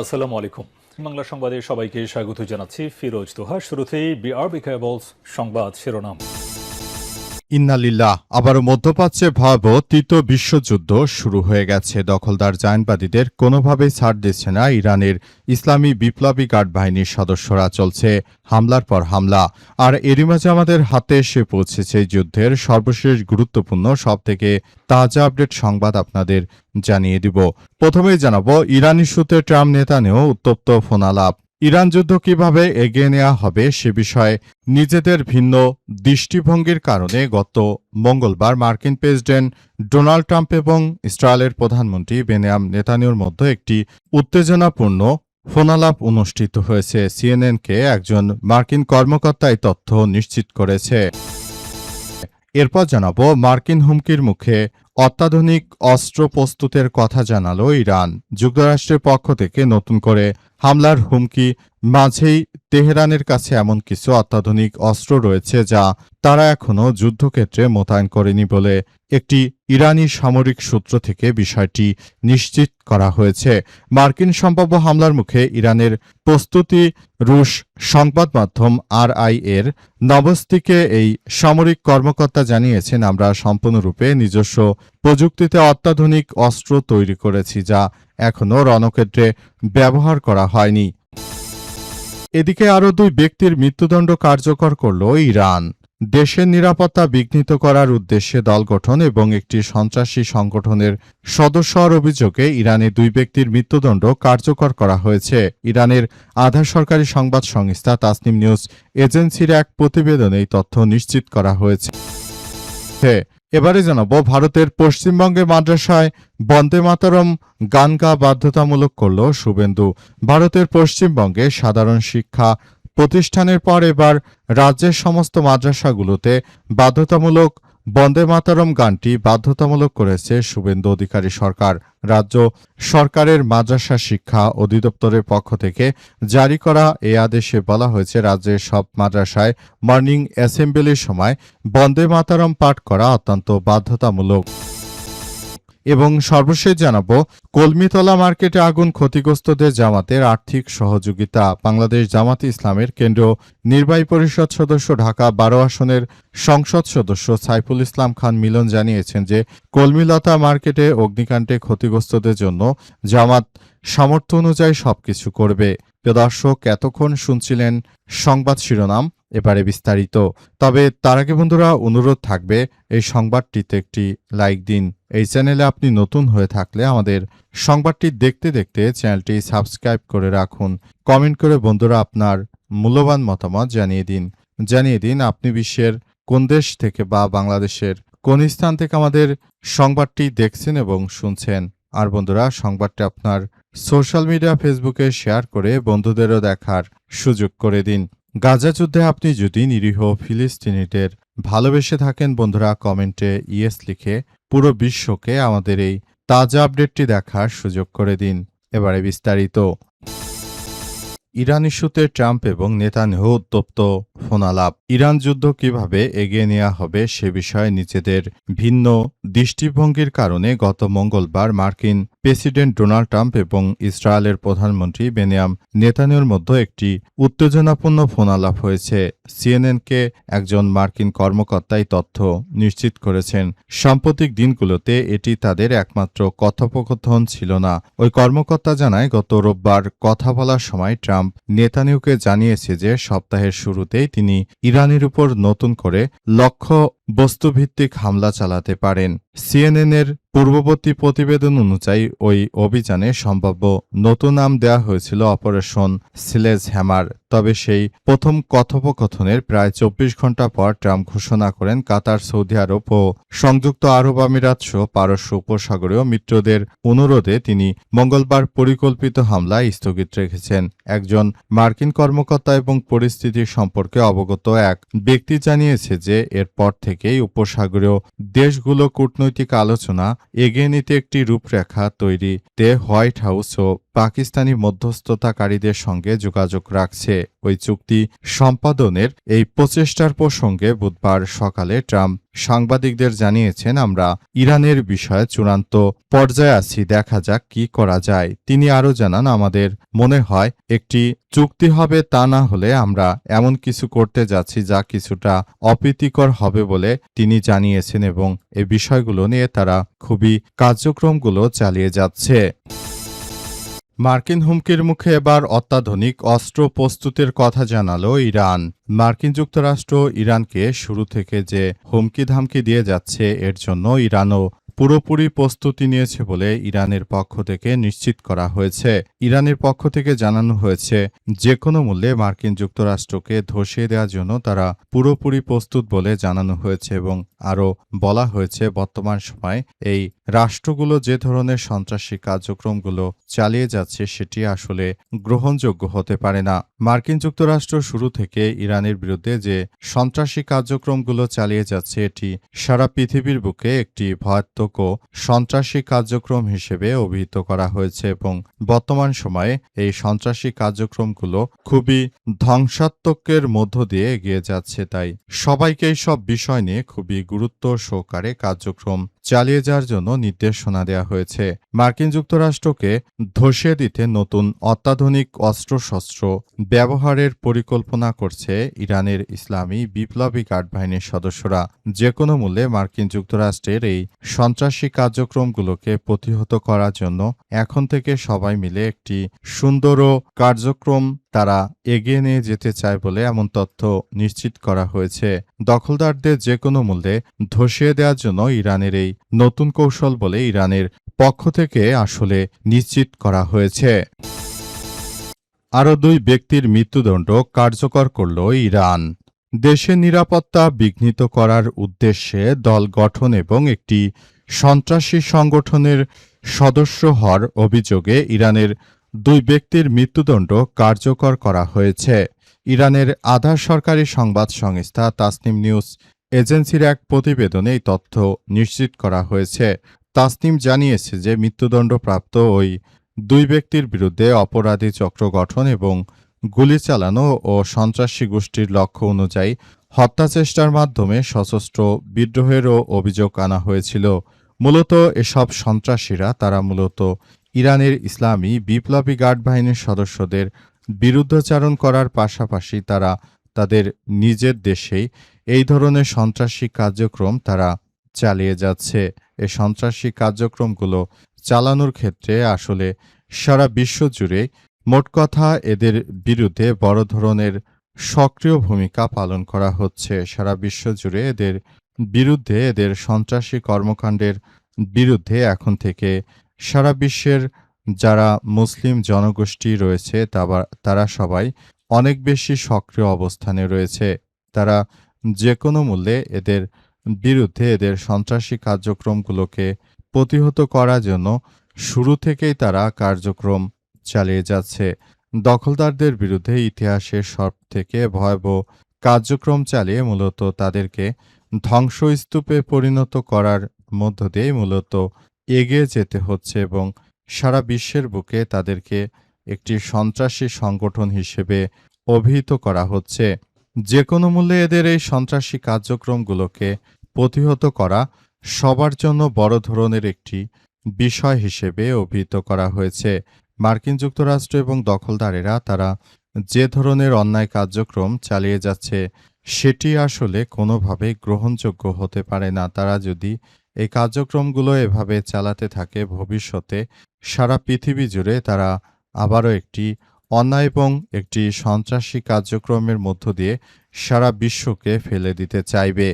আসসালামু আলাইকুম। বাংলা সংবাদে সবাইকে স্বাগত জানাচ্ছি ফিরোজ তোহা। শুরুতেই বিআরবি কেবলস সংবাদ শিরোনাম। ইন্নালিল্লাহ, আবারও মধ্যপ্রাচ্যে ভয়াবহ তৃতীয় বিশ্বযুদ্ধ শুরু হয়ে গেছে। দখলদার জায়নবাদীদের কোনোভাবেই ছাড় দিচ্ছে না ইরানের ইসলামী বিপ্লবী গার্ড বাহিনীর সদস্যরা। চলছে হামলার পর হামলা। আর এরই মাঝে আমাদের হাতে এসে পৌঁছেছে এই যুদ্ধের সর্বশেষ গুরুত্বপূর্ণ সবথেকে তাজা আপডেট সংবাদ আপনাদের জানিয়ে দিব। প্রথমেই জানাবো, ইরান ইস্যুতে ট্রাম্প নেতানিয়াহু উত্তপ্ত ফোনালাপ। ইরান যুদ্ধ কিভাবে এগিয়ে নেওয়া হবে সে বিষয়ে নিজেদের ভিন্ন দৃষ্টিভঙ্গির কারণে গত মঙ্গলবার মার্কিন প্রেসিডেন্ট ডোনাল্ড ট্রাম্প এবং ইসরায়েলের প্রধানমন্ত্রী বেনিয়ামিন নেতানিয়াহুর মধ্যে একটি উত্তেজনাপূর্ণ ফোনালাপ অনুষ্ঠিত হয়েছে। সিএনএনকে একজন মার্কিন কর্মকর্তা এই তথ্য নিশ্চিত করেছে। এরপর জানাবো, মার্কিন হুমকির মুখে অত্যাধুনিক অস্ত্র প্রস্তুতের কথা জানালো ইরান। যুক্তরাষ্ট্রের পক্ষ থেকে নতুন করে হামলার হুমকি মাঝেই তেহরানের কাছে এমন কিছু অত্যাধুনিক অস্ত্র রয়েছে যা তারা এখনও যুদ্ধক্ষেত্রে মোতায়েন করেনি বলে একটি ইরানি সামরিক সূত্র থেকে বিষয়টি নিশ্চিত করা হয়েছে। মার্কিন সম্ভাব্য হামলার মুখে ইরানের প্রস্তুতি রুশ সংবাদ মাধ্যম আরআই এর নভস্তিকে এই সামরিক কর্মকর্তা জানিয়েছেন, আমরা সম্পূর্ণরূপে নিজস্ব প্রযুক্তিতে অত্যাধুনিক অস্ত্র তৈরি করেছি যা এখনও রণক্ষেত্রে ব্যবহার করা হয়নি। এদিকে আরও দুই ব্যক্তির মৃত্যুদণ্ড কার্যকর করল ইরান। দেশের নিরাপত্তা বিঘ্নিত করার উদ্দেশ্যে দল গঠন এবং একটি সন্ত্রাসী সংগঠনের সদস্য হওয়ার অভিযোগে ইরানের দুই ব্যক্তির মৃত্যুদণ্ড কার্যকর করা হয়েছে। ইরানের আধা সরকারি সংবাদ সংস্থা তাসনিম নিউজ এজেন্সির এক প্রতিবেদনে এই তথ্য নিশ্চিত করা হয়েছে। এবারে জানাবো, ভারতের পশ্চিমবঙ্গে মাদ্রাসায় বন্দে মাতরম গান গাওয়া বাধ্যতামূলক করল শুভেন্দু। ভারতের পশ্চিমবঙ্গে সাধারণ শিক্ষা প্রতিষ্ঠানের পর এবার রাজ্যের সমস্ত মাদ্রাসাগুলোতে বাধ্যতামূলক বন্দে মাতরম গানটি বাধ্যতামূলক করেছে শুভেন্দু অধিকারী সরকার। রাজ্য সরকারের মাদ্রাসা শিক্ষা অধিদপ্তরের পক্ষ থেকে জারি করা এই আদেশে বলা হয়েছে, রাজ্যের সব মাদ্রাসায় মর্নিং অ্যাসেম্বলির সময় বন্দে মাতরম পাঠ করা অত্যন্ত বাধ্যতামূলক। এবং সর্বশেষ জানাবো, কলমিতলা মার্কেটে আগুন, ক্ষতিগ্রস্তদের জামাতের আর্থিক সহযোগিতা। বাংলাদেশ জামাতে ইসলামের কেন্দ্রীয় নির্বাহী পরিষদ সদস্য, ঢাকা 12 আসনের সংসদ সদস্য সাইফুল ইসলাম খান মিলন জানিয়েছেন যে কলমিলতা মার্কেটে অগ্নিকাণ্ডে ক্ষতিগ্রস্তদের জন্য জামাত সামর্থ্য অনুযায়ী সবকিছু করবে। প্রিয় দর্শক, এতক্ষণ শুনছিলেন সংবাদ শিরোনাম, এবারে বিস্তারিত। তবে তার আগে বন্ধুরা অনুরোধ থাকবে, এই সংবাদটিতে একটি লাইক দিন। এই চ্যানেলে আপনি নতুন হয়ে থাকলে আমাদের সংবাদটি দেখতে দেখতে চ্যানেলটি সাবস্ক্রাইব করে রাখুন। কমেন্ট করে বন্ধুরা আপনার মূল্যবান মতামত জানিয়ে দিন আপনি বিশ্বের কোন দেশ থেকে বা বাংলাদেশের কোন স্থান থেকে আমাদের সংবাদটি দেখছেন এবং শুনছেন। আর বন্ধুরা, সংবাদটি আপনার সোশ্যাল মিডিয়া ফেসবুকে শেয়ার করে বন্ধুদেরও দেখার সুযোগ করে দিন। গাজা যুদ্ধে আপনি যদি নিরীহ ফিলিস্তিনিদের ভালোবেসে থাকেন বন্ধুরা, কমেন্টে ইয়েস লিখে পুরো বিশ্বকে আমাদের এই তাজা আপডেটটি দেখার সুযোগ করে দিন। এবারে বিস্তারিত। ইরান ইস্যুতে ট্রাম্প এবং নেতানিয়াহু উত্তপ্ত ফোনালাপ। ইরান যুদ্ধ কিভাবে এগিয়ে নেওয়া হবে সে বিষয়ে নিজেদের ভিন্ন দৃষ্টিভঙ্গির কারণে গত মঙ্গলবার মার্কিন প্রেসিডেন্ট ডোনাল্ড ট্রাম্প এবং ইসরায়েলের প্রধানমন্ত্রী বেনিয়ামিন নেতানিয়াহুর মধ্যে একটি উত্তেজনাপূর্ণ ফোনালাপ হয়েছে। সিএনএনকে একজন মার্কিন কর্মকর্তা এই তথ্য নিশ্চিত করেছেন। সাম্প্রতিক দিনগুলোতে এটি তাদের একমাত্র কথোপকথন ছিল না। ওই কর্মকর্তা জানায়, গত রোববার কথা বলার সময় ট্রাম্প নেতানিয়াহুকে জানিয়েছে যে সপ্তাহের শুরুতেই তিনি ইরানের উপর নতুন করে লক্ষ্য বস্তুভিত্তিক হামলা চালাতে পারেন। সিএনএনের পূর্ববর্তী প্রতিবেদন অনুযায়ী ওই অভিযানে সম্ভাব্য নতুন নাম দেওয়া হয়েছিল অপারেশন স্লেজ হ্যামার। তবে সেই প্রথম কথোপকথনের প্রায় 24 ঘণ্টা পর ট্রাম্প ঘোষণা করেন কাতার, সৌদি আরব ও সংযুক্ত আরব আমিরাত সহ পারস্য উপসাগরীয় মিত্রদের অনুরোধে তিনি মঙ্গলবার পরিকল্পিত হামলা স্থগিত রেখেছেন। একজন মার্কিন কর্মকর্তা এবং পরিস্থিতি সম্পর্কে অবগত এক ব্যক্তি জানিয়েছে যে এরপর থেকেই উপসাগরীয় দেশগুলো কূটনৈতিক আলোচনা এগিয়ে নিতে একটি রূপরেখা তৈরিতে হোয়াইট হাউস ও পাকিস্তানি মধ্যস্থতাকারীদের সঙ্গে যোগাযোগ রাখছে। ওই চুক্তি সম্পাদনের এই প্রচেষ্টার প্রসঙ্গে বুধবার সকালে ট্রাম্প সাংবাদিকদের জানিয়েছেন, আমরা ইরানের বিষয়ে চূড়ান্ত পর্যায়ে আছি, দেখা যাক কি করা যায়। তিনি আরও জানান, আমাদের মনে হয় একটি চুক্তি হবে, তা না হলে আমরা এমন কিছু করতে যাচ্ছি যা কিছুটা অপ্রীতিকর হবে বলে তিনি জানিয়েছেন এবং এই বিষয়গুলো নিয়ে তারা খুবই কার্যক্রমগুলো চালিয়ে যাচ্ছে। মার্কিন হুমকির মুখে এবার অত্যাধুনিক অস্ত্র প্রস্তুতের কথা জানালো ইরান। মার্কিন যুক্তরাষ্ট্র ইরানকে শুরু থেকে যে হুমকি ধামকি দিয়ে যাচ্ছে, এর জন্য ইরানও পুরোপুরি প্রস্তুতি নিয়েছে বলে ইরানের পক্ষ থেকে নিশ্চিত করা হয়েছে। ইরানের পক্ষ থেকে জানানো হয়েছে, যে কোনো মূল্যে মার্কিন যুক্তরাষ্ট্রকে ধসিয়ে দেওয়ার জন্য তারা পুরোপুরি প্রস্তুত বলে জানানো হয়েছে এবং আরও বলা হয়েছে, বর্তমান সময়ে এই রাষ্ট্রগুলো যে ধরনের সন্ত্রাসী কার্যক্রমগুলো চালিয়ে যাচ্ছে সেটি আসলে গ্রহণযোগ্য হতে পারে না। মার্কিন যুক্তরাষ্ট্র শুরু থেকে ইরানের বিরুদ্ধে যে সন্ত্রাসী কার্যক্রমগুলো চালিয়ে যাচ্ছে, এটি সারা পৃথিবীর বুকে একটি ভয়াত্মক ও সন্ত্রাসী কার্যক্রম হিসেবে অভিহিত করা হয়েছে এবং বর্তমান সময়ে এই সন্ত্রাসী কার্যক্রমগুলো খুবই ধ্বংসাত্মকের মধ্য দিয়ে এগিয়ে যাচ্ছে। তাই সবাইকে এই সব বিষয় নিয়ে খুবই গুরুত্ব সহকারে কার্যক্রম চালিয়ে যাওয়ার জন্য নির্দেশনা দেওয়া হয়েছে। মার্কিন যুক্তরাষ্ট্রকে ধসিয়ে দিতে নতুন অত্যাধুনিক অস্ত্রশস্ত্র ব্যবহারের পরিকল্পনা করছে ইরানের ইসলামী বিপ্লবী গার্ড বাহিনীর সদস্যরা। যে কোনো মূল্যে মার্কিন যুক্তরাষ্ট্রের এই সন্ত্রাসী কার্যক্রমগুলোকে প্রতিহত করার জন্য এখন থেকে সবাই মিলে একটি সুন্দর ও কার্যক্রম তারা এগিয়ে নিয়ে যেতে চায় বলে এমন তথ্য নিশ্চিত করা হয়েছে। দখলদারদের যে কোনো মূল্যে ধসিয়ে দেওয়ার জন্য ইরানের এই নতুন কৌশল বলে ইরানের পক্ষ থেকে আসলে নিশ্চিত করা হয়েছে। আরও 2 ব্যক্তির মৃত্যুদণ্ড কার্যকর করল ইরান। দেশের নিরাপত্তা বিঘ্নিত করার উদ্দেশ্যে দল গঠন এবং একটি সন্ত্রাসী সংগঠনের সদস্য হওয়ার অভিযোগে ইরানের 2 ব্যক্তির মৃত্যুদণ্ড কার্যকর করা হয়েছে। ইরানের আধা সরকারি সংবাদ সংস্থা তাসনিম নিউজ এজেন্সির এক প্রতিবেদনে এই তথ্য নিশ্চিত করা হয়েছে। তাসনিম জানিয়েছে যে মৃত্যুদণ্ডপ্রাপ্ত ওই 2 ব্যক্তির বিরুদ্ধে অপরাধী চক্র গঠন এবং গুলি চালানো ও সন্ত্রাসী গোষ্ঠীর লক্ষ্য অনুযায়ী হত্যাচেষ্টার মাধ্যমে সশস্ত্র বিদ্রোহেরও অভিযোগ আনা হয়েছিল। মূলত এসব সন্ত্রাসীরা তারা মূলত ইরানের ইসলামী বিপ্লবী গার্ড বাহিনীর সদস্যদের বিরুদ্ধাচারণ করার পাশাপাশি তারা তাদের নিজের দেশেই এই ধরনের সন্ত্রাসী কার্যক্রম তারা চালিয়ে যাচ্ছে। এই সন্ত্রাসী কার্যক্রমগুলো চালানোর ক্ষেত্রে আসলে সারা বিশ্ব জুড়ে মোট কথা এদের বিরুদ্ধে বড় ধরনের সক্রিয় ভূমিকা পালন করা হচ্ছে। সারা বিশ্ব জুড়ে এদের বিরুদ্ধে, এদের সন্ত্রাসী কর্মকাণ্ডের বিরুদ্ধে এখন থেকে সারা বিশ্বের যারা মুসলিম জনগোষ্ঠী রয়েছে তারা সবাই অনেক বেশি সক্রিয় অবস্থানে রয়েছে। তারা যে কোনো মূল্যে এদের বিরুদ্ধে, এদের সন্ত্রাসী কার্যক্রমগুলোকে প্রতিহত করার জন্য শুরু থেকেই তারা কার্যক্রম চালিয়ে যাচ্ছে। দখলদারদের বিরুদ্ধে ইতিহাসের সবথেকে ভয়াবহ কার্যক্রম চালিয়ে মূলত তাদেরকে ধ্বংসস্তূপে পরিণত করার মধ্য দিয়েই মূলত এগিয়ে যেতে হচ্ছে এবং সারা বিশ্বের বুকে তাদেরকে একটি সন্ত্রাসী সংগঠন হিসেবে অভিহিত করা হচ্ছে। যে কোনো মূল্যে এদের এই সন্ত্রাসী কার্যক্রমগুলোকে প্রতিহত করা সবার জন্য বড় ধরনের একটি বিষয় হিসেবে অভিহিত করা হয়েছে। মার্কিন যুক্তরাষ্ট্র এবং দখলদারেরা তারা যে ধরনের অন্যায় কার্যক্রম চালিয়ে যাচ্ছে সেটি আসলে কোনোভাবেই গ্রহণযোগ্য হতে পারে না। তারা যদি এই কার্যক্রমগুলো এভাবে চালাতে থাকে, ভবিষ্যতে সারা পৃথিবী জুড়ে তারা আবারও একটি অন্যায় এবং একটি সন্ত্রাসী কার্যক্রমের মধ্য দিয়ে সারা বিশ্বকে ফেলে দিতে চাইবে।